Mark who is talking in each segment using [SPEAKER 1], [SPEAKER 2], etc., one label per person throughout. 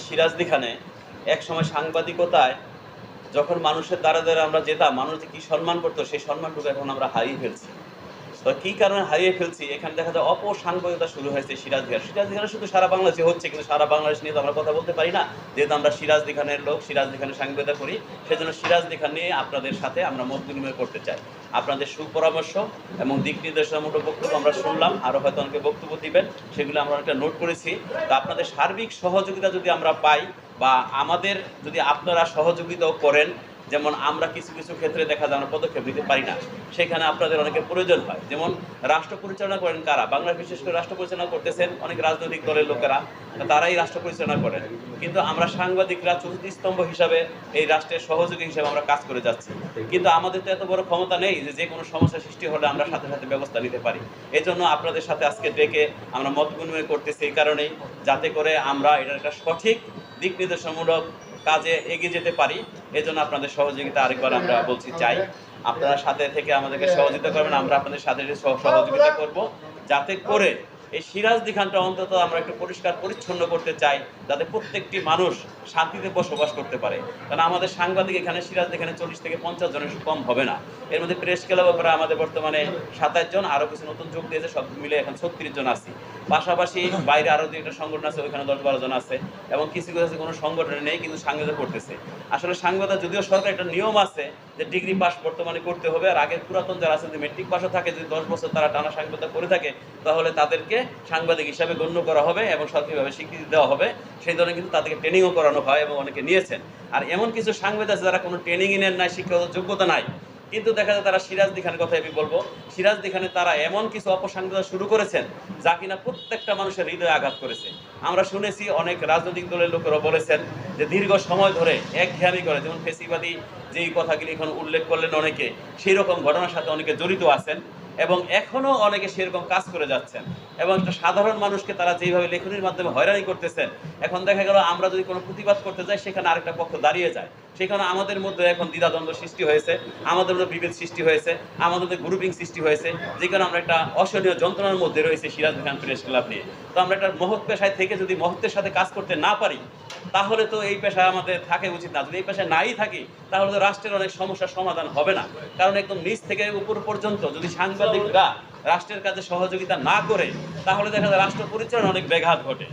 [SPEAKER 1] সিরাজদিখানে একসময় সাংবাদিকতায় যখন মানুষের দ্বারা দ্বারা আমরা যেতাম, মানুষ যে কি সম্মান করতো সেই সম্মানটুকু এখন আমরা হারিয়ে ফেলছি। তো কি কারণে হারিয়ে ফেলছি, এখানে দেখা যায় অপসাংবাদিকতা শুরু হয়েছে সিরাজদিখানে শুধু সারা বাংলাদেশে হচ্ছে, কিন্তু সারা বাংলাদেশ নিয়ে তো আমরা কথা বলতে পারি না, যেহেতু আমরা সিরাজদিখানের লোক, সিরাজদিখানের সাংবাদিকতা করি। সেজন্য সিরাজদিখান নিয়ে আপনাদের সাথে আমরা মত বিনিময় করতে চাই। আপনাদের সুপরামর্শ এবং দিক নির্দেশনামূলক বক্তব্য আমরা শুনলাম, আরও হয়তো অনেকে বক্তব্য দিবেন, সেগুলো আমরা অনেকটা নোট করেছি। তো আপনাদের সার্বিক সহযোগিতা যদি আমরা পাই, বা আমাদের যদি আপনারা সহযোগিতাও করেন, যেমন আমরা কিছু কিছু ক্ষেত্রে দেখা যায় আমরা পদক্ষেপ নিতে পারি না, সেখানে আপনাদের অনেকের প্রয়োজন হয়। যেমন রাষ্ট্র পরিচালনা করেন কারা? বাংলা বিশেষ করে রাষ্ট্র পরিচালনা করতেছেন অনেক রাজনৈতিক দলের লোকেরা, তারাই রাষ্ট্র পরিচালনা করেন। কিন্তু আমরা সাংবাদিকরা চতুর্থ স্তম্ভ হিসাবে এই রাষ্ট্রের সহযোগী হিসাবে আমরা কাজ করে যাচ্ছি। কিন্তু আমাদের তো এত বড় ক্ষমতা নেই যে যে কোনো সমস্যা সৃষ্টি হলে আমরা সাথে সাথে ব্যবস্থা নিতে পারি। এই জন্য আপনাদের সাথে আজকে ডেকে আমরা মত বিনিময় করতেছি এই কারণেই, যাতে করে আমরা এটার একটা সঠিক দিক নির্দেশনামূলক কাজে এগিয়ে যেতে পারি। এই জন্য আপনাদের সহযোগিতা আরেকবার আমরা বলছি চাই। আপনারা সাথে থেকে আমাদেরকে সহযোগিতা করবেন, আমরা আপনাদের সাথে সহযোগিতা করব, যাতে করে এই সিরাজদিখানটা অন্তত আমরা একটু পরিষ্কার পরিচ্ছন্ন করতে চাই, যাতে প্রত্যেকটি মানুষ শান্তিতে বসবাস করতে পারে। কারণ আমাদের সাংবাদিক এখানে সিরাজদিখানে 40 থেকে 50 জনের কম হবে না। এর মধ্যে প্রেস ক্লাব করে আমাদের বর্তমানে 27 জন, আরও কিছু নতুন যোগ দিয়েছে, সব মিলে এখন 36 জন আছি। পাশাপাশি বাইরে আরও যে একটা সংগঠন আছে, ওইখানে 10-12 জন আছে, এবং কিছু কিছু কোনো সংগঠনে নেই কিন্তু সাংবাদিক করতেছে। আসলে সাংবাদিক যদিও সরকার একটা নিয়ম আছে যে ডিগ্রি পাস বর্তমানে করতে হবে, আর আগের পুরাতন যারা আছে যদি মেট্রিক পাসও থাকে, যদি 10 বছর তারা টানা সাংবাদিক করে থাকে, তাহলে তাদেরকে সাংবাদিক হিসাবে গণ্য করা হবে এবং সরকারিভাবে স্বীকৃতি দেওয়া হবে। সেই ধরনের কিন্তু তাদেরকে ট্রেনিংও করানো হয় এবং অনেকে নিয়েছেন। আর এমন কিছু সাংবাদিক আছে যারা কোনো ট্রেনিংই নেন নাই, শিক্ষাগত যোগ্যতা নাই, কিন্তু দেখা যায় তারা সিরাজদিখানের কথা আমি বলবো, সিরাজদিখানে তারা এমন কিছু অপসংবাদ শুরু করেছেন যা কিনা প্রত্যেকটা মানুষের হৃদয়ে আঘাত করেছে। আমরা শুনেছি অনেক রাজনৈতিক দলের লোকেরা বলেছেন যে দীর্ঘ সময় ধরে একঘেয়ামি করে, যেমন ফেসিবাদী যেই কথাগুলি এখন উল্লেখ করলেন অনেকে, সেই রকম ঘটনার সাথে অনেকে জড়িত আছেন এবং এখনও অনেকে সেরকম কাজ করে যাচ্ছেন। এবং একটা সাধারণ মানুষকে তারা যেইভাবে লেখনির মাধ্যমে হয়রানি করতেছেন, এখন দেখা গেল আমরা যদি কোনো প্রতিবাদ করতে যাই, সেখানে আরেকটা পক্ষ দাঁড়িয়ে যায়, সেখানে আমাদের মধ্যে এখন দ্বিধাদ্বন্দ্ব সৃষ্টি হয়েছে, আমাদের মধ্যে বিভেদ সৃষ্টি হয়েছে, আমাদের মধ্যে গ্রুপিং সৃষ্টি হয়েছে, যেখানে আমরা একটা অসহনীয় যন্ত্রণার মধ্যে রয়েছে সিরাজদিখান প্রেস ক্লাব নিয়ে। তো আমরা একটা মহৎ পেশায় থেকে যদি মহত্বের সাথে কাজ করতে না পারি, তাহলে তো এই পেশায় আমাদের থাকা উচিত না। যদি এই পেশায় নাই থাকি, তাহলে তো রাষ্ট্রের অনেক সমস্যার সমাধান হবে না। কারণ একদম নিচ থেকে উপর পর্যন্ত যদি সাংবাদিকরা রাষ্ট্রের কাজে সহযোগিতা না করে, তাহলে দেখা যায় রাষ্ট্র পরিচালনা অনেক ব্যাঘাত ঘটে।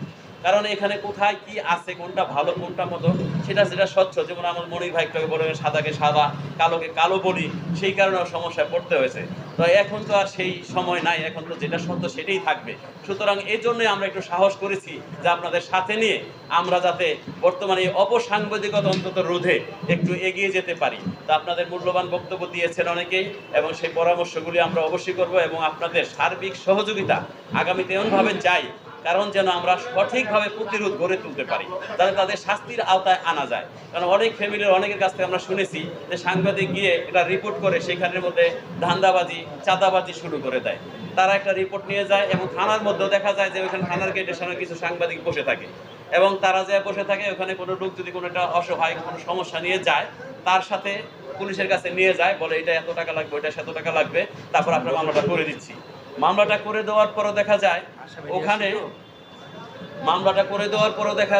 [SPEAKER 1] কারণ এখানে কোথায় কি আছে, কোনটা ভালো কোনটা মতো, সেটা স্বচ্ছ। যেমন আমার মনির ভাইকে বলে সাদাকে সাদা, কালোকে কালো বলি, সেই কারণেও সমস্যায় পড়তে হয়েছে। তো এখন তো আর সেই সময় নাই, এখন তো যেটা সত্য সেটাই থাকবে। সুতরাং এই জন্যই আমরা একটু সাহস করেছি যে আপনাদের সাথে নিয়ে আমরা যাতে বর্তমানে এই অপসাংবাদিকতা অন্তত রোধে একটু এগিয়ে যেতে পারি। তা আপনাদের মূল্যবান বক্তব্য দিয়েছেন অনেকেই, এবং সেই পরামর্শগুলি আমরা অবশ্যই করব, এবং আপনাদের সার্বিক সহযোগিতা আগামীতে এমনভাবে চাই কারণ যেন আমরা সঠিকভাবে প্রতিরোধ গড়ে তুলতে পারি, যাতে তাদের শাস্তির আওতায় আনা যায়। কারণ অনেক ফ্যামিলির অনেকের কাছ থেকে আমরা শুনেছি যে সাংবাদিক গিয়ে এটা রিপোর্ট করে সেখানের মধ্যে ধান্দাবাজি চাঁদাবাজি শুরু করে দেয়। তারা একটা রিপোর্ট নিয়ে যায় এবং থানার মধ্যেও দেখা যায় যে ওইখানে থানার গেটের সামনে কিছু সাংবাদিক বসে থাকে, এবং তারা যে বসে থাকে ওখানে কোনো লোক যদি কোনো একটা অসহায় কোনো সমস্যা নিয়ে যায়, তার সাথে পুলিশের কাছে নিয়ে যায়, বলে এটা এত টাকা লাগবে, ওইটা এত টাকা লাগবে, তারপর আপনার মামলাটা করে দিচ্ছি। মামলাটা করে দেওয়ার পরও দেখা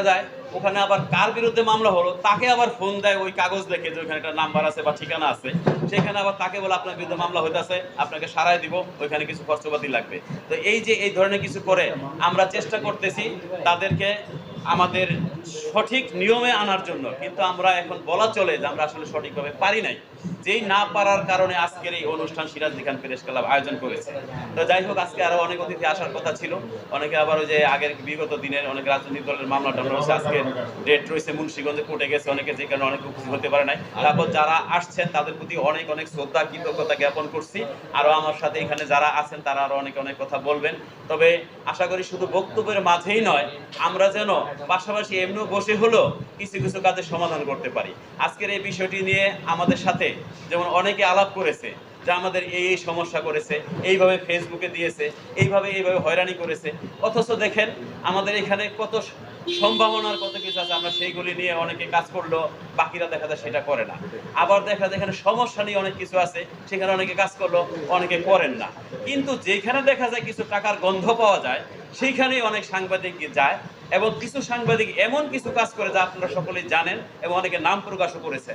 [SPEAKER 1] যায় ওখানে আবার কার বিরুদ্ধে মামলা হলো তাকে আবার ফোন দেয়, ওই কাগজ দেখে যে ওইখানে একটা নাম্বার আছে বা ঠিকানা আছে, সেখানে আবার তাকে বলে আপনার বিরুদ্ধে মামলা হইতেছে, আপনাকে সারাই দিব, ওইখানে কিছু খরচপাতি লাগবে। তো এই যে এই ধরনের কিছু করে আমরা চেষ্টা করতেছি তাদেরকে আমাদের সঠিক নিয়মে আনার জন্য, কিন্তু আমরা এখন বলা চলে যে আমরা আসলে সঠিকভাবে পারি নাই। যেই না পারার কারণে আজকের এই অনুষ্ঠান সিরাজদিখান প্রেস ক্লাব আয়োজন করেছে। তো যাই হোক, আজকে আরো অনেক অতিথি আসার কথা ছিল, অনেকে আবার ওই যে আগের বিগত দিনের অনেক রাজনৈতিক দলের মামলাটা রয়েছে, আজকে ডেট রয়েছে মুন্সিগঞ্জে কোর্টে গেছে অনেকে, যে কারণে অনেক উপস্থিত হতে পারে নাই। তারপর যারা আসছেন তাদের প্রতি অনেক অনেক শ্রদ্ধা কৃতজ্ঞতা জ্ঞাপন করছি। আরো আমার সাথে এখানে যারা আছেন তারা আরো অনেক অনেক কথা বলবেন। তবে আশা করি শুধু বক্তব্যের মাঝেই নয়, আমরা যেন পাশাপাশি এমনিও বসে হলো কিছু কিছু কাজের সমাধান করতে পারি। আজকের এই বিষয়টি নিয়ে আমাদের সাথে যেমন অনেকে আলাপ করেছে যে আমাদের এই সমস্যা করেছে, এইভাবে ফেসবুকে দিয়েছে, এইভাবে হয়রানি করেছে, অথচ দেখেন আমাদের এখানে কত সম্ভাবনার কত কিছু আছে, আমরা সেইগুলি নিয়ে অনেকে কাজ করলো, বাকিরা দেখা যায় সেটা করে না। আবার দেখা যায় এখানে সমস্যা নিয়ে অনেক কিছু আছে, সেখানে অনেকে কাজ করলো, অনেকে করেন না। কিন্তু যেখানে দেখা যায় কিছু টাকার গন্ধ পাওয়া যায়, সেইখানেই অনেক সাংবাদিক যায়, এবং কিছু সাংবাদিক এমন কিছু কাজ করে যা আপনারা সকলেই জানেন এবং অনেকে নাম প্রকাশও করেছে।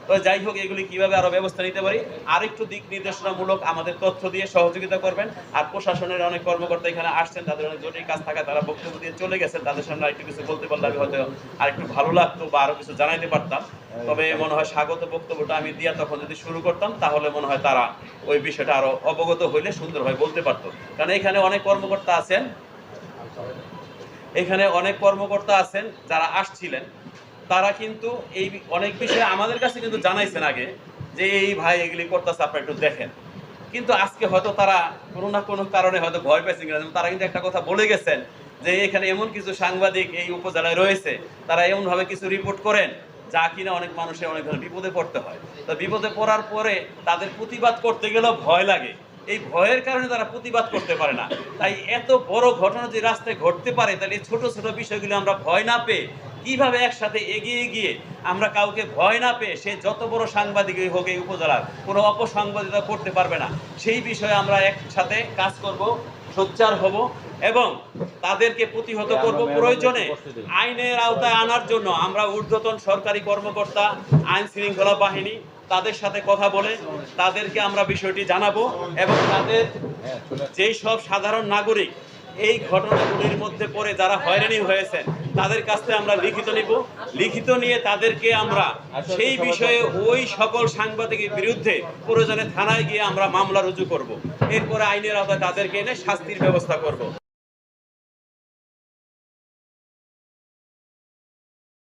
[SPEAKER 1] তো যাই হোক, এগুলি কিভাবে আরো ব্যবস্থা নিতে পারি আরেকটু দিক নির্দেশনামূলক আমাদের তথ্য দিয়ে সহযোগিতা করবেন। আর প্রশাসনের অনেক কর্মকর্তা এখানে আসছেন, তাদের অনেক জটিল কাজ থাকা তারা বক্তব্য দিয়ে চলে গেছেন, তাদের সামনে আরেকটু কিছু বলতে পারলে আমি হয়তো আরেকটু ভালো লাগতো বা আরো কিছু জানাইতে পারতাম। তবে মনে হয় স্বাগত বক্তব্যটা আমি দিয়া তখন যদি শুরু করতাম তাহলে মনে হয় তারা ওই বিষয়টা আরো অবগত হইলে সুন্দরভাবে বলতে পারতো। কারণ এখানে অনেক কর্মকর্তা আছেন, এখানে অনেক কর্মকর্তা আছেন যারা আসছিলেন, তারা কিন্তু এই অনেক বিষয়ে আমাদের কাছে কিন্তু জানাইছেন আগে যে এই ভাই এগুলি করতেছে, আপনারা একটু দেখেন। কিন্তু আজকে হয়তো তারা কোনো না কোনো কারণে হয়তো ভয় পাইছেন কিনা, তারা কিন্তু একটা কথা বলে গেছেন যে এখানে এমন কিছু সাংবাদিক এই উপজেলায় রয়েছে, তারা এমনভাবে কিছু রিপোর্ট করেন যা কিনা অনেক মানুষের অনেক ধরনের বিপদে পড়তে হয়। তো বিপদে পড়ার পরে তাদের প্রতিবাদ করতে গেলেও ভয় লাগে, এই ভয়ের কারণে তারা প্রতিবাদ করতে পারে না। তাই এত বড় ঘটনা যে রাস্তায় ঘটতে পারে, তাহলে এই ছোট ছোট বিষয়গুলো আমরা ভয় না পেয়ে কিভাবে একসাথে এগিয়ে গিয়ে আমরা কাউকে ভয় না পেয়ে, সে যত বড় সাংবাদিকই হোক এই উপজেলার কোনো অপসাংবাদিকতা করতে পারবে না, সেই বিষয়ে আমরা একসাথে কাজ করব, সোচ্চার হব এবং তাদেরকে প্রতিহত করব। প্রয়োজনে আইনের আওতায় আনার জন্য আমরা ঊর্ধ্বতন সরকারি কর্মকর্তা, আইন শৃঙ্খলা বাহিনী, তাদের সাথে কথা বলে তাদেরকে আমরা বিষয়টি জানাবো এবং তাদের যেই সব সাধারণ নাগরিক এই ঘটনাগুলির মধ্যে পড়ে যারা হয়রানি হয়েছেন তাদের কাছ থেকে আমরা লিখিত নিব, লিখিত নিয়ে তাদেরকে আমরা সেই বিষয়ে ওই সকল সাংবাদিকের বিরুদ্ধে প্রয়োজনে থানায় গিয়ে আমরা মামলা রুজু করব। এরপরে আইনের আওতায় তাদেরকে এনে শাস্তির ব্যবস্থা করব।